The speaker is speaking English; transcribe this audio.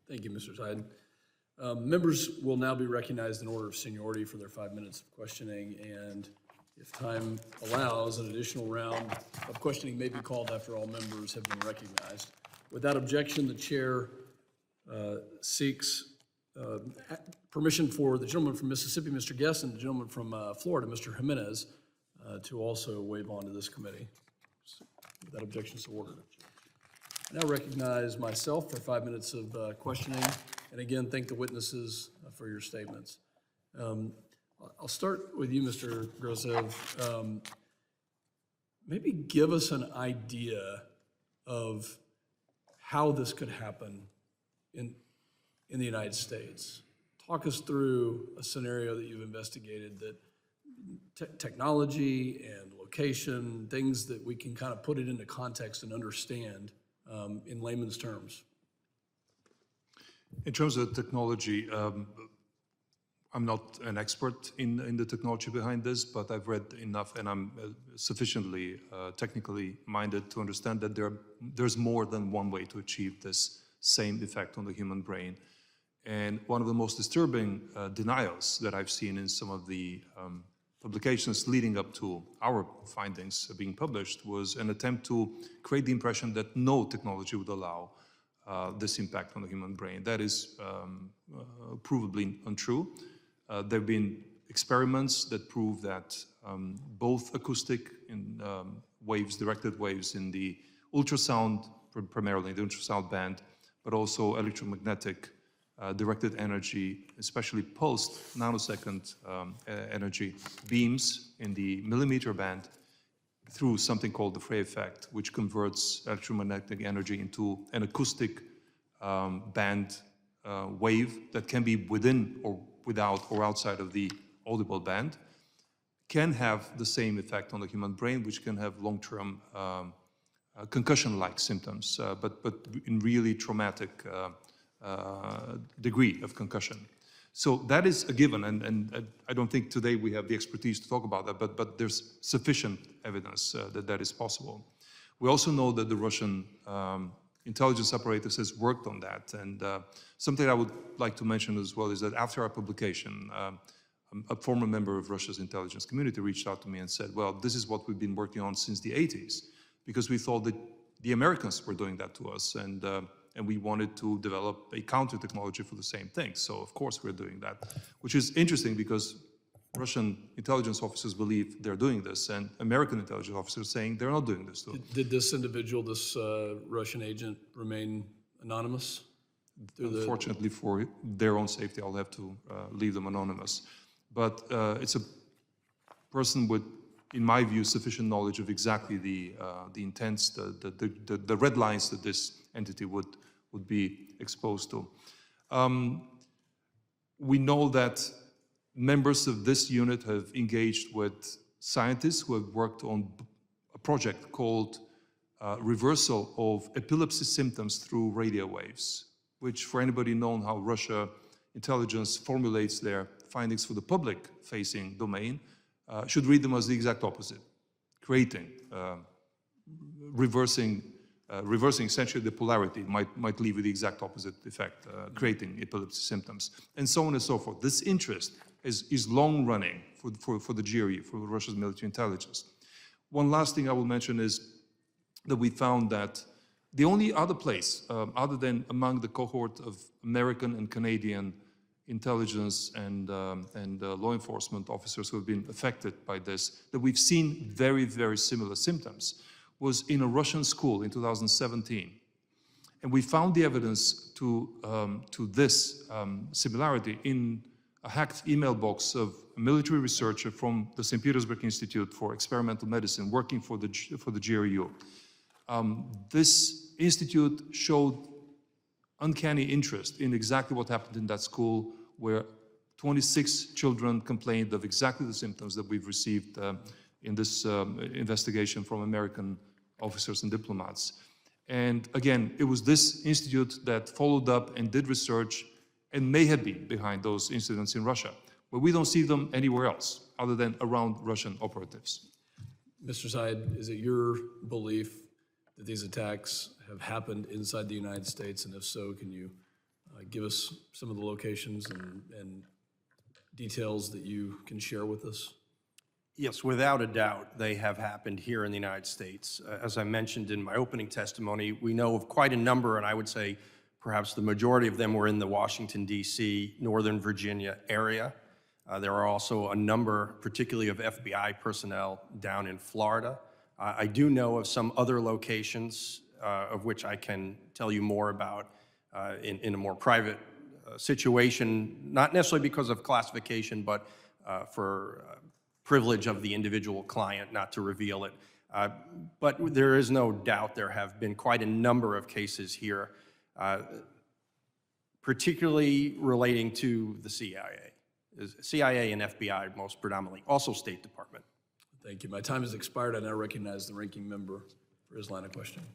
Thank you, Mr. Zide. Members will now be recognized in order of seniority for their 5 minutes of questioning, and if time allows, an additional round of questioning may be called after all members have been recognized. Without objection, the chair seeks permission for the gentleman from Mississippi, Mr. Guest, and the gentleman from Florida, Mr. Jimenez, to also waive on to this committee. Without objection, so ordered. I now recognize myself for 5 minutes of questioning, and again, thank the witnesses for your statements. I'll start with you, Mr. Grosev. Maybe give us an idea of how this could happen in the United States. Talk us through a scenario that you've investigated that technology and location, things that we can kind of put it into context and understand in layman's terms. In terms of technology, I'm not an expert in the technology behind this, but I've read enough and I'm sufficiently technically minded to understand that there's more than one way to achieve this same effect on the human brain. And one of the most disturbing denials that I've seen in some of the publications leading up to our findings being published was an attempt to create the impression that no technology would allow this impact on the human brain. That is provably untrue. There have been experiments that prove that both acoustic and waves, directed waves in the ultrasound, primarily the ultrasound band, but also electromagnetic directed energy, especially pulsed nanosecond energy beams in the millimeter band through something called the Frey effect, which converts electromagnetic energy into an acoustic band wave that can be within or without or outside of the audible band, can have the same effect on the human brain, which can have long-term concussion-like symptoms, but in really traumatic degree of concussion. So that is a given, and I don't think today we have the expertise to talk about that, but there's sufficient evidence that that is possible. We also know that the Russian intelligence apparatus has worked on that, and something I would like to mention as well is that after our publication, a former member of Russia's intelligence community reached out to me and said, well, this is what we've been working on since the 80s, because we thought that the Americans were doing that to us, and we wanted to develop a counter technology for the same thing. So of course we're doing that, which is interesting because Russian intelligence officers believe they're doing this, and American intelligence officers saying they're not doing this too. Did this individual, this Russian agent, remain anonymous? Unfortunately for their own safety, I'll have to leave them anonymous. But it's a person with, in my view, sufficient knowledge of exactly the intents, the red lines that this entity would be exposed to. We know that members of this unit have engaged with scientists who have worked on a project called reversal of epilepsy symptoms through radio waves, which, for anybody known how Russia intelligence formulates their findings for the public-facing domain, should read them as the exact opposite, creating, reversing essentially the polarity, might leave with the exact opposite effect, creating epilepsy symptoms, and so on and so forth. This interest is long-running for the GRU, for Russia's military intelligence. One last thing I will mention is that we found that the only other place, other than among the cohort of American and Canadian intelligence and law enforcement officers who have been affected by this, that we've seen very, very similar symptoms, was in a Russian school in 2017. And we found the evidence to this similarity in a hacked email box of a military researcher from the St. Petersburg Institute for Experimental Medicine working for the GRU. This institute showed uncanny interest in exactly what happened in that school, where 26 children complained of exactly the symptoms that we've received in this investigation from American officers and diplomats. And again, it was this institute that followed up and did research and may have been behind those incidents in Russia, but we don't see them anywhere else other than around Russian operatives. Mr. Zide, is it your belief that these attacks have happened inside the United States, and if so, can you give us some of the locations and details that you can share with us? Yes, without a doubt, they have happened here in the United States. As I mentioned in my opening testimony, we know of quite a number, and I would say perhaps the majority of them were in the Washington, D.C., Northern Virginia area. There are also a number, particularly of FBI personnel, down in Florida. I do know of some other locations of which I can tell you more about in a more private situation, not necessarily because of classification, but for privilege of the individual client not to reveal it. But there is no doubt there have been quite a number of cases here, particularly relating to the CIA. CIA and FBI most predominantly, also State Department. Thank you. My time has expired. I now recognize the ranking member for his line of questioning.